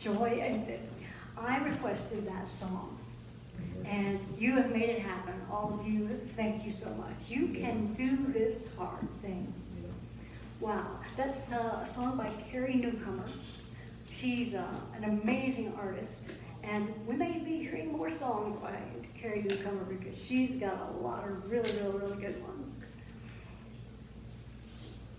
joy. And I requested that song, and you have made it happen. All of you, thank you so much. You can do this hard thing. Wow, that's a song by Carrie Newcomer. She's an amazing artist, and we may be hearing more songs by Carrie Newcomer because she's got a lot of really, really, really good ones.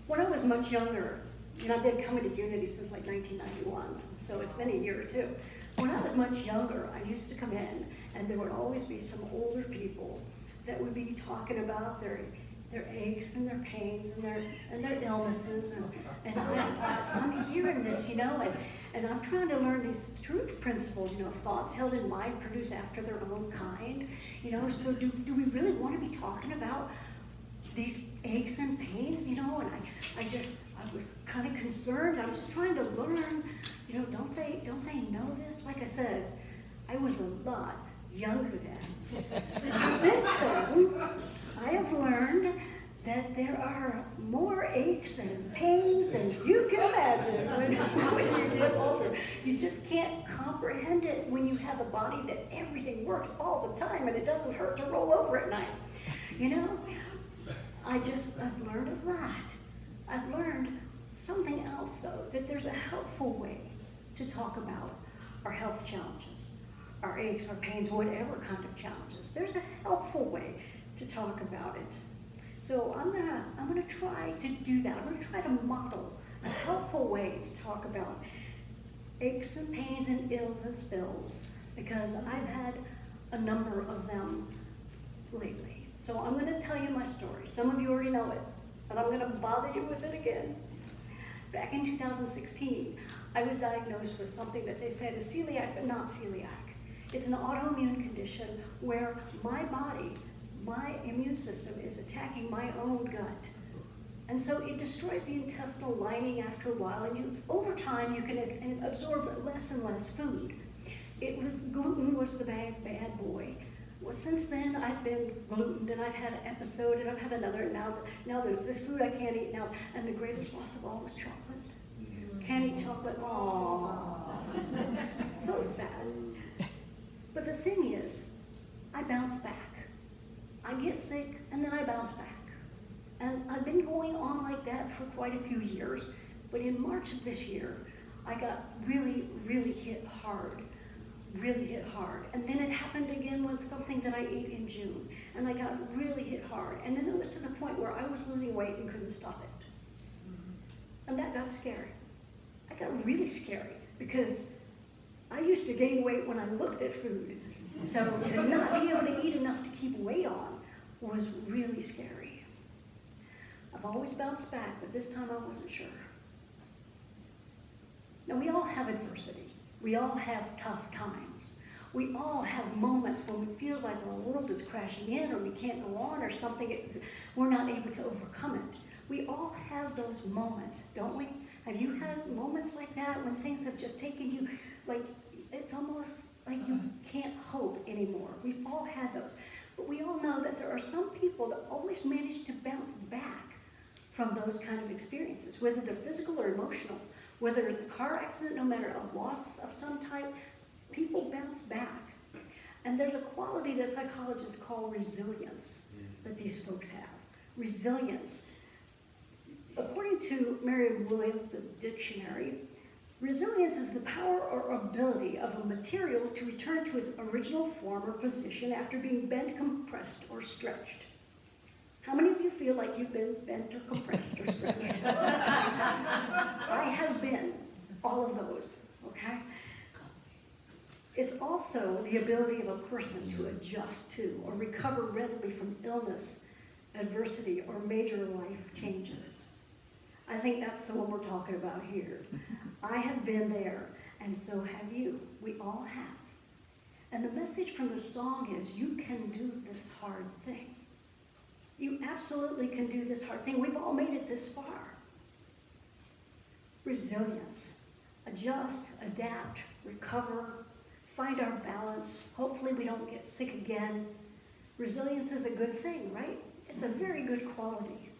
When I was much younger, and I've been coming to Unity since like 1991, so it's been a year or two. When I was much younger, I used to come in, and there would always be some older people that would be talking about their aches and their pains and their illnesses, and I'm hearing this, you know, and I'm trying to learn these truth principles, you know, thoughts held in mind produce after their own kind, you know, so do we really want to be talking about these aches and pains, you know? And I was kind of concerned. I'm just trying to learn, you know, don't they know this? Like I said, I was a lot younger then. Since then, I have learned that there are more aches and pains than you can imagine when you get older. You just can't comprehend it when you have a body that everything works all the time and it doesn't hurt to roll over at night. You know, I've learned a lot. I've learned something else, though, that there's a helpful way to talk about our health challenges, our aches, our pains, whatever kind of challenges. There's a helpful way to talk about it. So I'm gonna try to do that. I'm gonna try to model a helpful way to talk about aches and pains and ills and spills, because I've had a number of them lately. So I'm gonna tell you my story. Some of you already know it, but I'm gonna bother you with it again. Back in 2016, I was diagnosed with something that they said is celiac, but not celiac. It's an autoimmune condition where my body, my immune system is attacking my own gut. And so it destroys the intestinal lining after a while, and over time you can absorb less and less food. Gluten was the bad boy. Well, since then I've been glutened, and I've had an episode, and I've had another, and now there's this food I can't eat now, and the greatest loss of all was chocolate. Can't eat chocolate, aww. So sad. But the thing is, I bounce back. I get sick, and then I bounce back. And I've been going on like that for quite a few years, but in March of this year, I got really, really hit hard. And then it happened again with something that I ate in June, and I got really hit hard. And then it was to the point where I was losing weight and couldn't stop it. And that got scary. I got really scary, because I used to gain weight when I looked at food. So to not be able to eat enough to keep weight on was really scary. I've always bounced back, but this time I wasn't sure. Now, we all have adversity. We all have tough times. We all have moments when it feels like our world is crashing in, or we can't go on, or we're not able to overcome it. We all have those moments, don't we? Have you had moments like that when things have just taken you, like, it's almost like you can't hope anymore? We've all had those. But we all know that there are some people that always manage to bounce back from those kind of experiences, whether they're physical or emotional, whether it's a car accident, no matter a loss of some type, people bounce back. And there's a quality that psychologists call resilience that these folks have. Resilience. According to Merriam-Webster's the dictionary, resilience is the power or ability of a material to return to its original form or position after being bent, compressed, or stretched. How many of you feel like you've been bent or compressed or stretched? I have been all of those, okay? It's also the ability of a person to adjust to or recover readily from illness, adversity, or major life changes. I think that's the one we're talking about here. I have been there, and so have you. We all have. And the message from the song is, you can do this hard thing. You absolutely can do this hard thing. We've all made it this far. Resilience. Adjust, adapt, recover, find our balance. Hopefully we don't get sick again. Resilience is a good thing, right? It's a very good quality.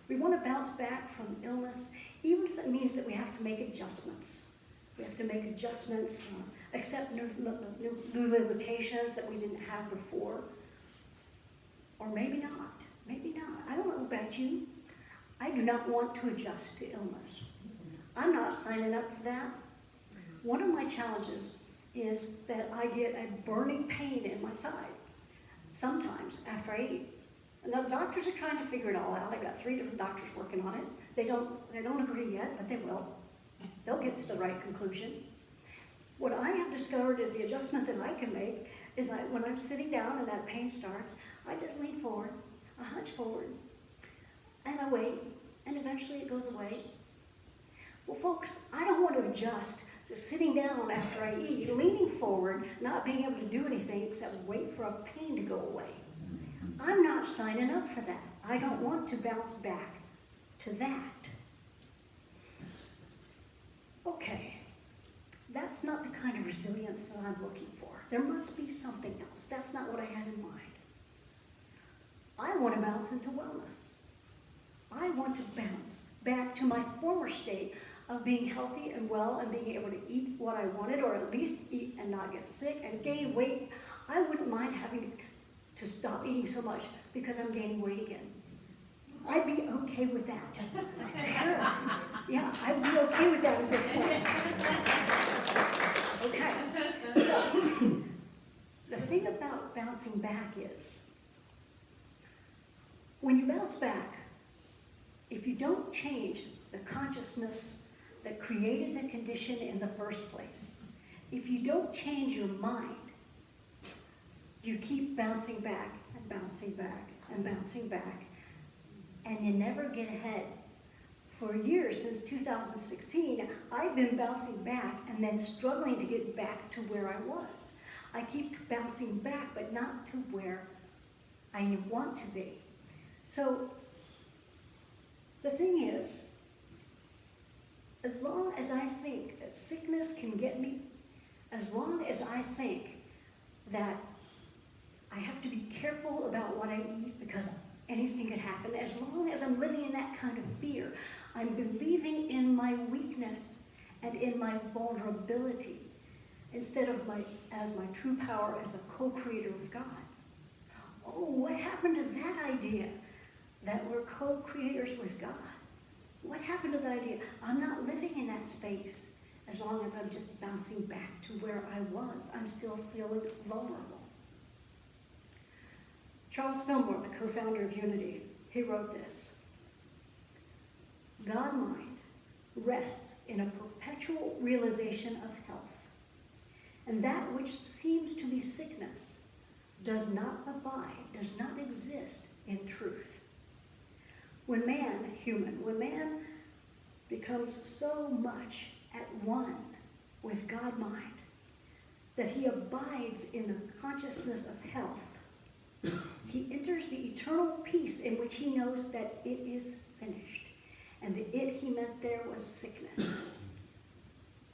We want to bounce back from illness, even if it means that we have to make adjustments. We have to make adjustments, accept new limitations that we didn't have before. Or maybe not. Maybe not. I don't know about you. I do not want to adjust to illness. I'm not signing up for that. One of my challenges is that I get a burning pain in my side sometimes after I eat. Now the doctors are trying to figure it all out. I've got 3 different doctors working on it. They don't agree yet, but they will. They'll get to the right conclusion. What I have discovered is the adjustment that I can make is when I'm sitting down and that pain starts, I just lean forward, I hunch forward, and I wait, and eventually it goes away. Well, folks, I don't want to adjust to sitting down after I eat, leaning forward, not being able to do anything except wait for a pain to go away. I'm not signing up for that. I don't want to bounce back to that. Okay, that's not the kind of resilience that I'm looking for. There must be something else. That's not what I had in mind. I want to bounce into wellness. I want to bounce back to my former state of being healthy and well and being able to eat what I wanted, or at least eat and not get sick and gain weight. I wouldn't mind having to stop eating so much because I'm gaining weight again. I'd be okay with that. Sure. Yeah, I'd be okay with that at this point. Okay. So, the thing about bouncing back is, when you bounce back, if you don't change the consciousness that created the condition in the first place, if you don't change your mind, you keep bouncing back and bouncing back and bouncing back, and you never get ahead. For years, since 2016, I've been bouncing back and then struggling to get back to where I was. I keep bouncing back, but not to where I want to be. So, the thing is, as long as I think that sickness can get me, as long as I think that I have to be careful about what I eat because anything could happen, as long as I'm living in that kind of fear, I'm believing in my weakness and in my vulnerability instead of my true power as a co-creator with God. Oh, what happened to that idea that we're co-creators with God? What happened to the idea? I'm not living in that space as long as I'm just bouncing back to where I was. I'm still feeling vulnerable. Charles Fillmore, the co-founder of Unity, he wrote this: God-mind rests in a perpetual realization of health, and that which seems to be sickness does not abide, does not exist in truth. When man becomes so much at one with God-mind that he abides in the consciousness of health, he enters the eternal peace in which he knows that it is finished. And the it he meant there was sickness.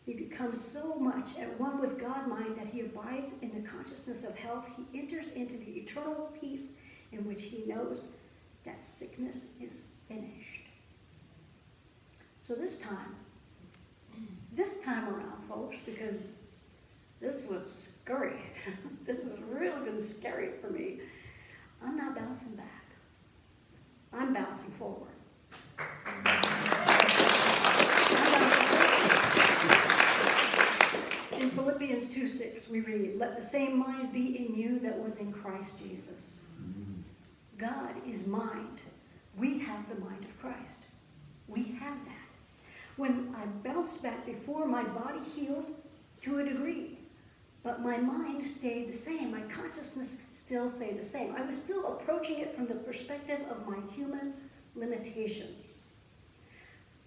He becomes so much at one with God-mind that he abides in the consciousness of health. He enters into the eternal peace in which he knows that sickness is finished. So this time around, folks, because this was scary. This has really been scary for me. I'm not bouncing back. I'm bouncing forward. In Philippians 2:6, we read, "Let the same mind be in you that was in Christ Jesus." God is mind. We have the mind of Christ. We have that. When I bounced back before, my body healed to a degree, but my mind stayed the same. My consciousness still stayed the same. I was still approaching it from the perspective of my human limitations.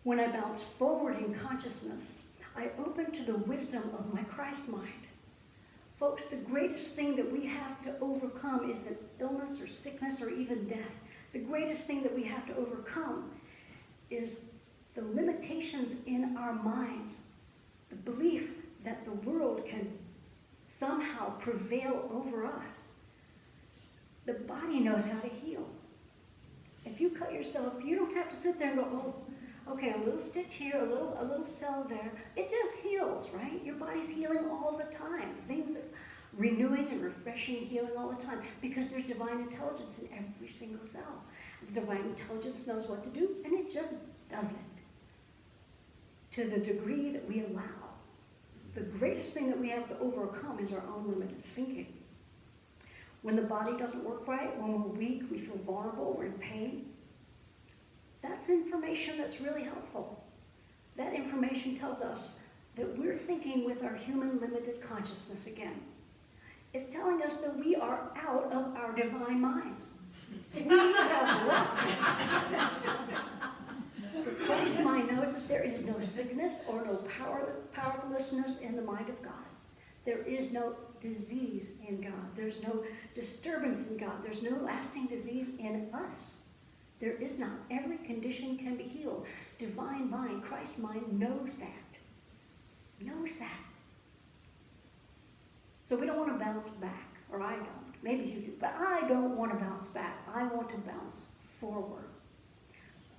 When I bounced forward in consciousness, I opened to the wisdom of my Christ mind. Folks, the greatest thing that we have to overcome is an illness or sickness or even death. The greatest thing that we have to overcome is the limitations in our minds, the belief that the world can somehow prevail over us. The body knows how to heal. If you cut yourself, you don't have to sit there and go, "Oh, Okay, a little stitch here, a little cell there. It just heals, right? Your body's healing all the time. Things are renewing and refreshing, healing all the time, because there's divine intelligence in every single cell. The divine intelligence knows what to do, and it just does it to the degree that we allow. The greatest thing that we have to overcome is our own limited thinking. When the body doesn't work right, when we're weak, we feel vulnerable, we're in pain, that's information that's really helpful. That information tells us that we're thinking with our human limited consciousness again. It's telling us that we are out of our divine minds. We have lost it. For Christ's mind knows that there is no sickness or no powerlessness in the mind of God. There is no disease in God. There's no disturbance in God. There's no lasting disease in us. There is not. Every condition can be healed. Divine mind, Christ's mind knows that. Knows that. So we don't want to bounce back, or I don't. Maybe you do, but I don't want to bounce back. I want to bounce forward.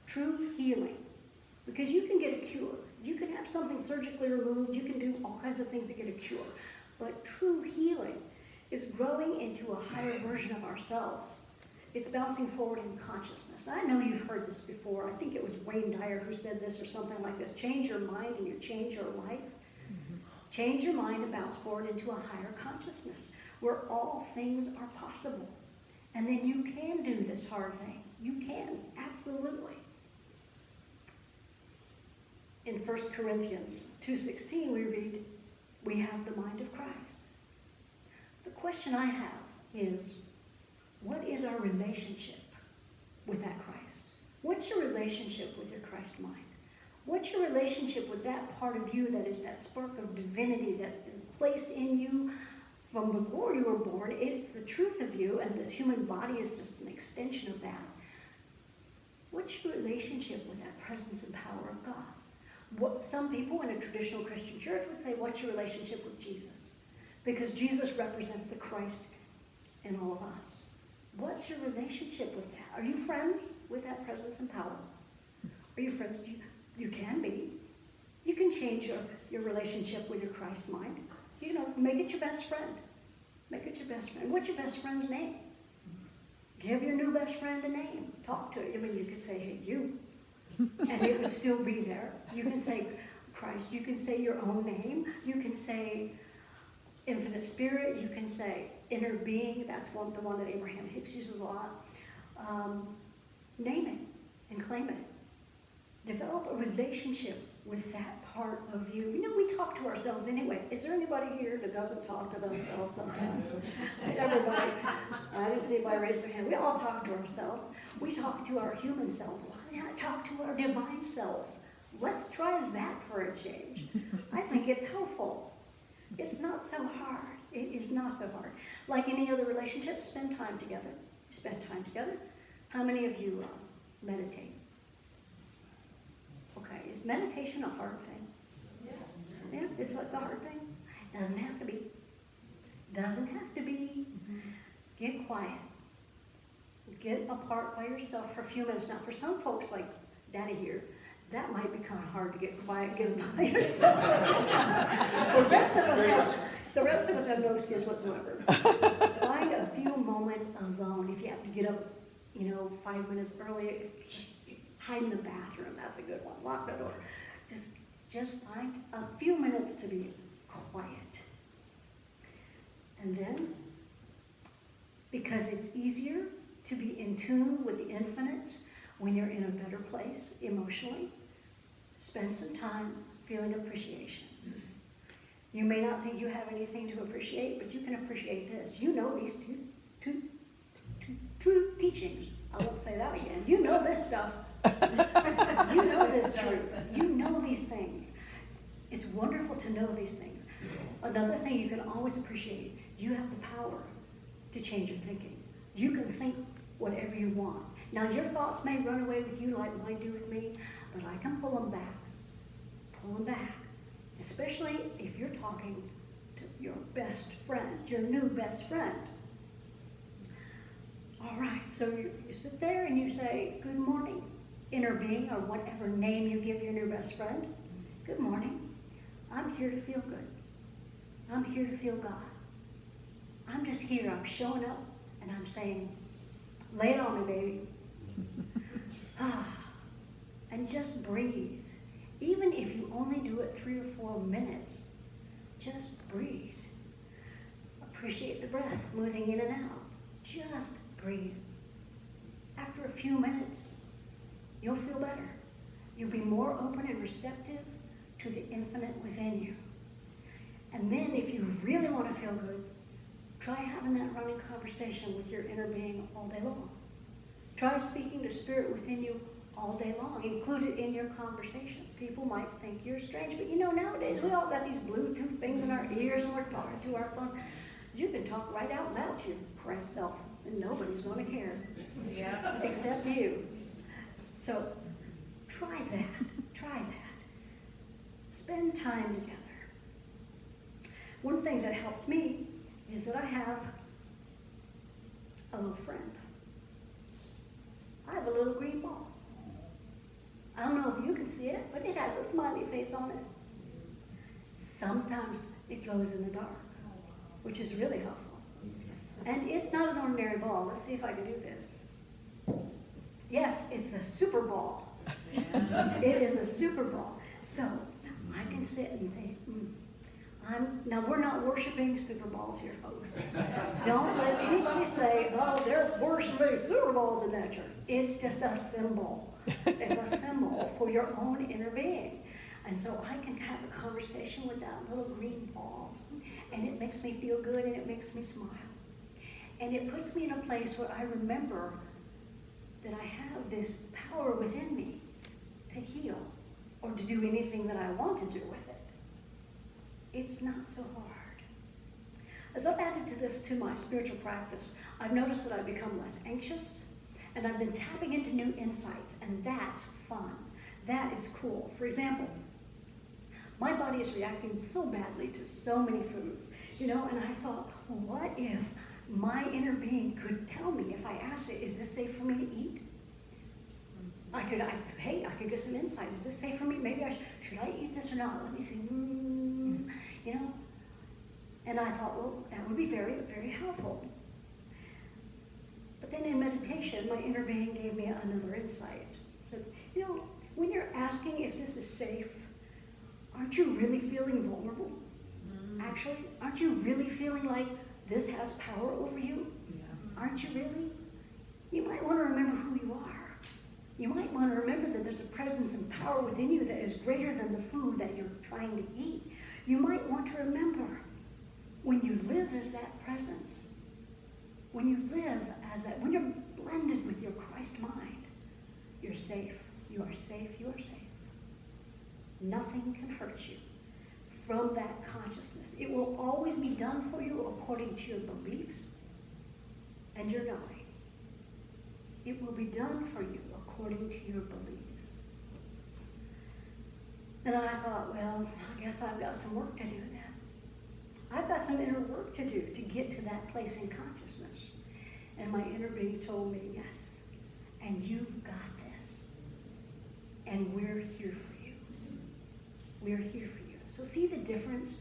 True healing. Because you can get a cure. You can have something surgically removed. You can do all kinds of things to get a cure. But true healing is growing into a higher version of ourselves. It's bouncing forward in consciousness. I know you've heard this before. I think it was Wayne Dyer who said this or something like this. Change your mind and you change your life. Change your mind and bounce forward into a higher consciousness where all things are possible. And then you can do this hard thing. You can, absolutely. In 1 Corinthians 2:16 we read, we have the mind of Christ. The question I have is, what is our relationship with that Christ? What's your relationship with your Christ mind? What's your relationship with that part of you that is that spark of divinity that is placed in you from before you were born? It's the truth of you, and this human body is just an extension of that. What's your relationship with that presence and power of God? Some people in a traditional Christian church would say, what's your relationship with Jesus? Because Jesus represents the Christ in all of us. What's your relationship with that? Are you friends with that presence and power? Are you friends? You can be. You can change your relationship with your Christ mind. You know, make it your best friend. Make it your best friend. What's your best friend's name? Give your new best friend a name. Talk to it. I mean, you could say, hey, you. And it would still be there. You can say Christ. You can say your own name. You can say infinite spirit. You can say inner being. That's the one that Abraham Hicks uses a lot. Name it and claim it. Develop a relationship with that part of you. You know, we talk to ourselves anyway. Is there anybody here that doesn't talk to themselves sometimes? Everybody. I didn't see anybody raise their hand. We all talk to ourselves. We talk to our human selves. Why not talk to our divine selves? Let's try that for a change. I think it's helpful. It's not so hard. It is not so hard. Like any other relationship, spend time together. Spend time together. How many of you meditate? Okay, is meditation a hard thing? Yes. Yeah, it's a hard thing. Doesn't have to be. Doesn't have to be. Get quiet. Get apart by yourself for a few minutes. Now, for some folks like Daddy here, that might be kind of hard to get quiet, get by yourself. The rest of us have no excuse whatsoever. Find a few moments alone. If you have to get up, 5 minutes early, hide in the bathroom. That's a good one. Lock the door. Just find a few minutes to be quiet. And then, because it's easier to be in tune with the infinite when you're in a better place emotionally, spend some time feeling appreciation. You may not think you have anything to appreciate, but you can appreciate this. You know these two true teachings. I won't say that again. You know this stuff. You know this truth. You know these things. It's wonderful to know these things. Another thing you can always appreciate, you have the power to change your thinking. You can think whatever you want. Now your thoughts may run away with you like mine do with me, but I can pull them back. Pull them back. Especially if you're talking to your best friend, your new best friend. All right, so you sit there and you say, good morning. inner being, or whatever name you give your new best friend, good morning. I'm here to feel good. I'm here to feel God. I'm just here. I'm showing up and I'm saying, lay it on me, baby. And just breathe. Even if you only do it 3 or 4 minutes, just breathe. Appreciate the breath moving in and out. Just breathe. After a few minutes, you'll feel better. You'll be more open and receptive to the infinite within you. And then if you really want to feel good, try having that running conversation with your inner being all day long. Try speaking to spirit within you all day long. Include it in your conversations. People might think you're strange, but you know, nowadays we all got these Bluetooth things in our ears and we're talking to our phone. You can talk right out loud to your Christ self and nobody's going to care. Yeah. Except you. So try that. Try that. Spend time together. One thing that helps me is that I have a little friend. I have a little green ball. I don't know if you can see it, but it has a smiley face on it. Sometimes it glows in the dark, which is really helpful. And it's not an ordinary ball. Let's see if I can do this. Yes, it's a super ball. It is a super ball. So I can sit and think, now we're not worshiping super balls here, folks. Don't let anybody say, oh, they're worshiping super balls in that church. It's just a symbol. It's a symbol for your own inner being. And so I can have a conversation with that little green ball, and it makes me feel good, and it makes me smile. And it puts me in a place where I remember that I have this power within me to heal or to do anything that I want to do with it. It's not so hard. As I've added to my spiritual practice, I've noticed that I've become less anxious, and I've been tapping into new insights, and that's fun. That is cool. For example, my body is reacting so badly to so many foods, and I thought, well, what if my inner being could tell me, if I asked it, is this safe for me to eat? I could get some insight. Is this safe for me? Maybe should I eat this or not? Let me think, And I thought, well, that would be very, very helpful. But then in meditation, my inner being gave me another insight. It said, when you're asking if this is safe, aren't you really feeling vulnerable? Actually, aren't you really feeling like this has power over you? Yeah. Aren't you really? You might want to remember who you are. You might want to remember that there's a presence and power within you that is greater than the food that you're trying to eat. You might want to remember when you live as that presence, when you live as that, when you're blended with your Christ mind, you're safe. You are safe. You are safe. Nothing can hurt you from that consciousness. It will always be done for you according to your beliefs and your knowing. It will be done for you according to your beliefs. And I thought, well, I guess I've got some work to do then. I've got some inner work to do to get to that place in consciousness. And my inner being told me, yes, and you've got this. And we're here for you. We're here for you. So see the difference?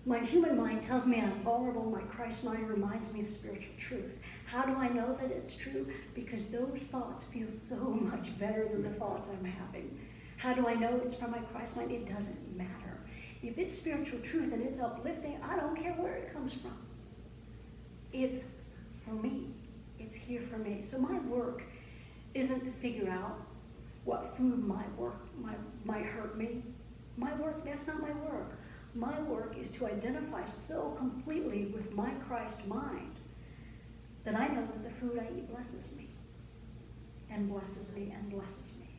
My human mind tells me I'm vulnerable. My Christ mind reminds me of spiritual truth. How do I know that it's true? Because those thoughts feel so much better than the thoughts I'm having. How do I know it's from my Christ mind? It doesn't matter. If it's spiritual truth and it's uplifting, I don't care where it comes from. It's for me. It's here for me. So my work isn't to figure out what food might hurt me. My work, that's not my work. My work is to identify so completely with my Christ mind that I know that the food I eat blesses me, and blesses me, and blesses me.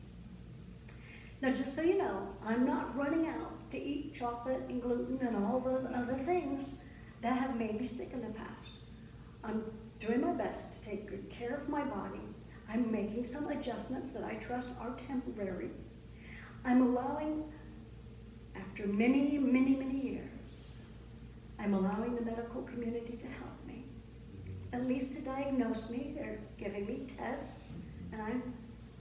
Now, just so you know, I'm not running out to eat chocolate and gluten and all those other things that have made me sick in the past. I'm doing my best to take good care of my body. I'm making some adjustments that I trust are temporary. I'm allowing, after many, many, many years, I'm allowing the medical community to help me, at least to diagnose me. They're giving me tests, and I'm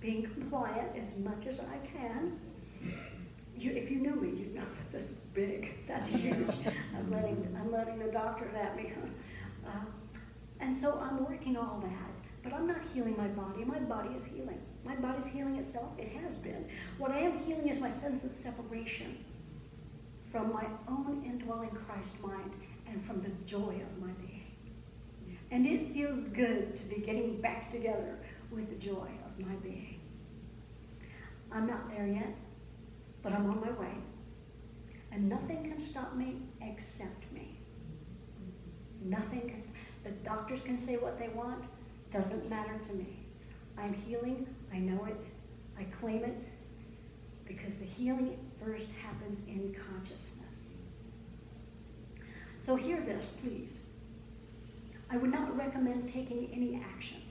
being compliant as much as I can. If you knew me, you'd know that this is big. That's huge. I'm letting the doctor at me. And so I'm working all that, but I'm not healing my body. My body is healing. My body's healing itself. It has been. What I am healing is my sense of separation from my own indwelling Christ mind and from the joy of my being. And it feels good to be getting back together with the joy of my being. I'm not there yet, but I'm on my way. And nothing can stop me except me. Nothing can. The doctors can say what they want. Doesn't matter to me. I'm healing. I know it. I claim it. Because the healing first happens in consciousness. So hear this, please. I would not recommend taking any action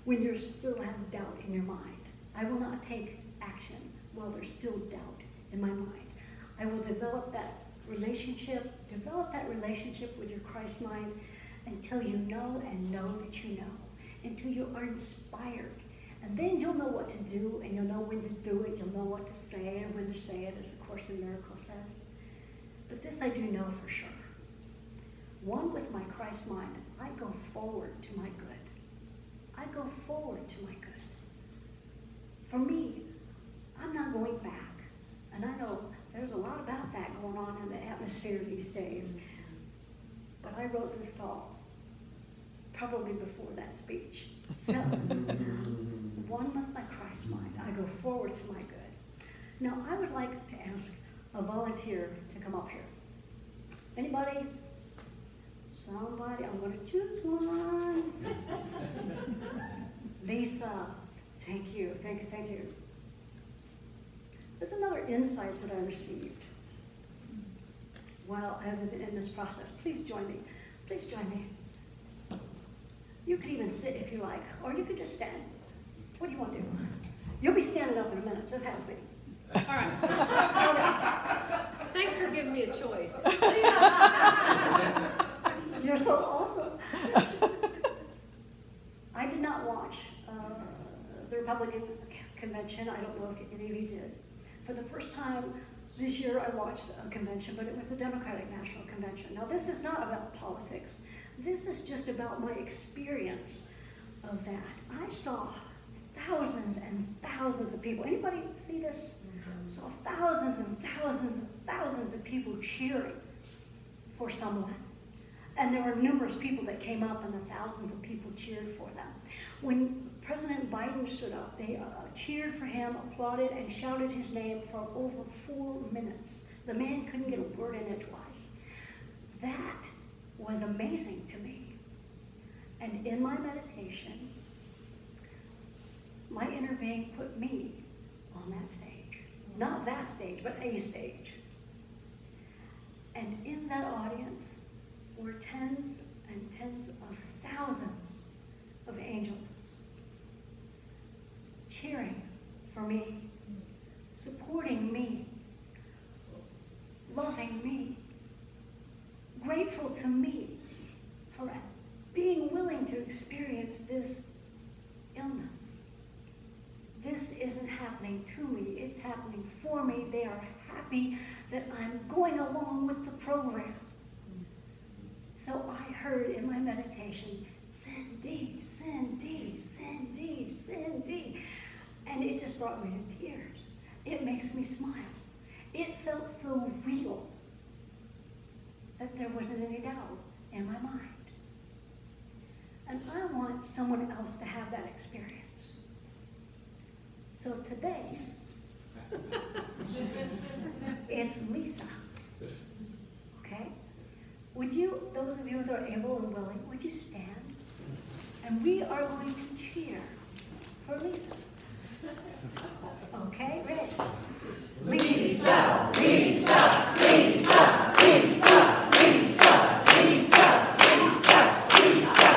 when you still have doubt in your mind. I will not take action while there's still doubt in my mind. I will develop that relationship with your Christ mind until you know and know that you know, until you are inspired. And then you'll know what to do, and you'll know when to do it, you'll know what to say and when to say it, as the Course in Miracles says. But this I do know for sure. One with my Christ mind, I go forward to my good. I go forward to my good. For me, I'm not going back. And I know there's a lot about that going on in the atmosphere these days. But I wrote this thought probably before that speech. So, one with my Christ mind, I go forward to my good. Now, I would like to ask a volunteer to come up here. Anybody? Somebody? I'm going to choose one. Lisa. Thank you. There's another insight that I received while I was in this process. Please join me. You could even sit if you like, or you could just stand. What do you want to do? You'll be standing up in a minute. Just have a seat. All right. Thanks for giving me a choice. You're so awesome. I did not watch the Republican convention. I don't know if any of you did. For the first time this year, I watched a convention, but it was the Democratic National Convention. Now, this is not about politics. This is just about my experience of that. I saw thousands and thousands of people. Anybody see this? Saw thousands and thousands and thousands of people cheering for someone. And there were numerous people that came up, and the thousands of people cheered for them. When President Biden stood up, they cheered for him, applauded, and shouted his name for over 4 minutes. The man couldn't get a word in edgewise. That was amazing to me. And in my meditation, my inner being put me on that stage. Not that stage, but a stage. And in that audience were tens and tens of thousands of angels cheering for me, supporting me, loving me, grateful to me for being willing to experience this illness. This isn't happening to me, it's happening for me. They are happy that I'm going along with the program. So I heard in my meditation, Cindy, Cindy, Cindy, Cindy. And it just brought me to tears. It makes me smile. It felt so real that there wasn't any doubt in my mind. And I want someone else to have that experience. So today, it's Lisa. Okay? Would you, those of you that are able and willing, would you stand? And we are going to cheer for Lisa. Okay, ready? Lisa, Lisa, Lisa, Lisa, Lisa, Lisa, Lisa, Lisa,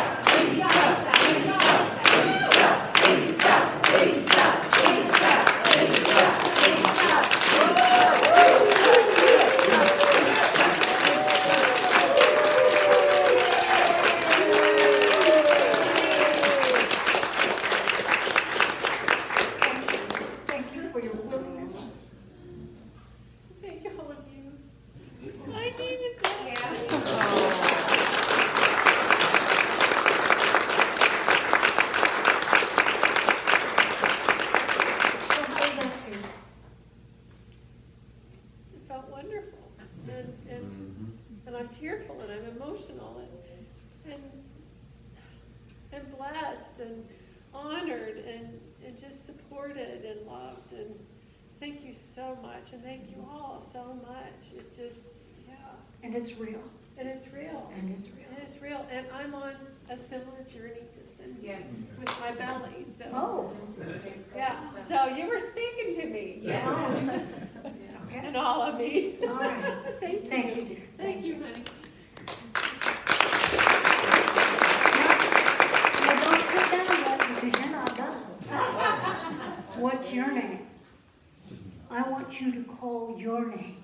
and blessed and honored and just supported and loved. And thank you so much. And thank you all so much. It just, yeah. And it's real. And it's real. And it's real. And it's real. And I'm on a similar journey to Cindy Yes. with my belly. So, Oh, yeah. So you were speaking to me. Yes. okay. And all of me. All right. Thank you. Thank you, dear. Thank you, honey. Now, don't sit down yet because you're not done. What's your name? I want you to call your name.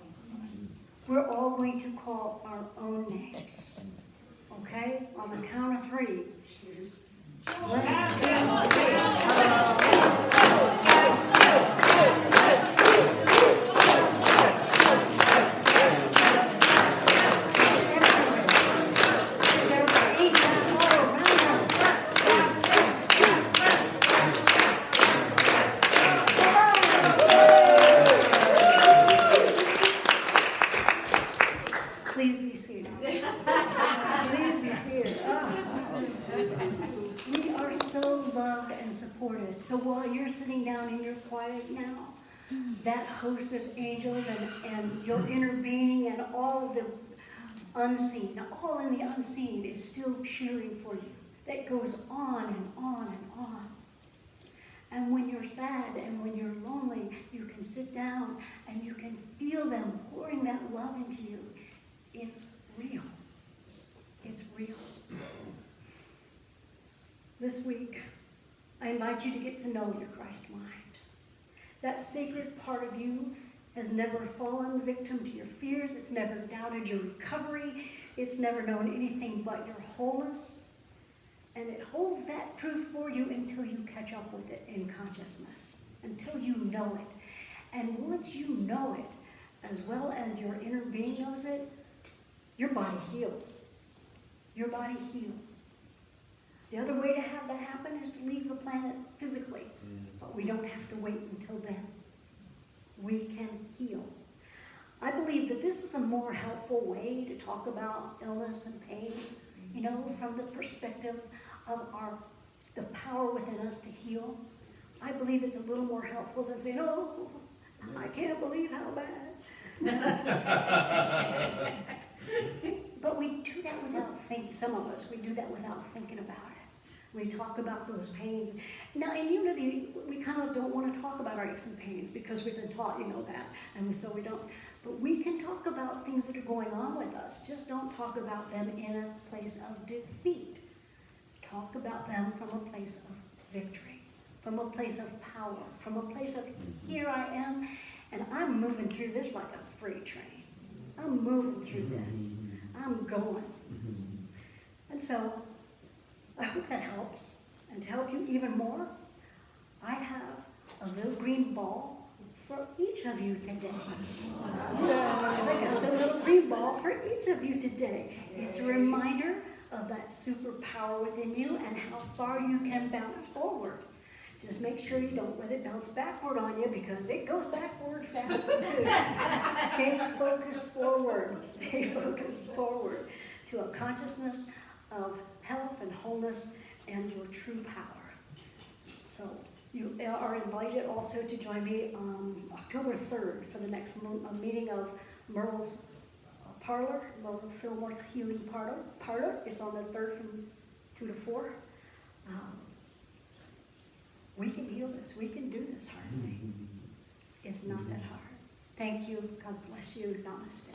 We're all going to call our own names. Okay? On the count of 3. Please be seated. Please be seated. We are so loved and supported. So while you're sitting down and you're quiet now, that host of angels and your inner being and all of the unseen, all in the unseen is still cheering for you. That goes on and on and on. And when you're sad and when you're lonely, you can sit down and you can feel them pouring that love into you. It's real. It's real. This week, I invite you to get to know your Christ mind. That sacred part of you has never fallen victim to your fears. It's never doubted your recovery. It's never known anything but your wholeness. And it holds that truth for you until you catch up with it in consciousness, until you know it. And once you know it, as well as your inner being knows it, your body heals. Your body heals. The other way to have that happen is to leave the planet physically. But we don't have to wait until then. We can heal. I believe that this is a more helpful way to talk about illness and pain, you know, from the perspective of the power within us to heal. I believe it's a little more helpful than saying, oh, I can't believe how bad. But we do that without thinking. Some of us, we do that without thinking about it. We talk about those pains. Now, in Unity, we kind of don't want to talk about our aches and pains because we've been taught, you know, that, and so we don't. But we can talk about things that are going on with us. Just don't talk about them in a place of defeat. Talk about them from a place of victory, from a place of power, from a place of here I am, and I'm moving through this like a freight train. I'm moving through this. I'm going. And so, I hope that helps. And to help you even more, I have a little green ball for each of you today. I got the little green ball for each of you today. It's a reminder of that superpower within you and how far you can bounce forward. Just make sure you don't let it bounce backward on you because it goes backward fast too. Stay focused forward. Stay focused forward to a consciousness of health and wholeness and your true power. So you are invited also to join me on October 3rd for the next meeting of Merle's Parlor, Merle Fillmore's Healing Parlor. It's on the 3rd from 2 to 4. We can heal this. We can do this hard thing. It's not that hard. Thank you. God bless you. Namaste.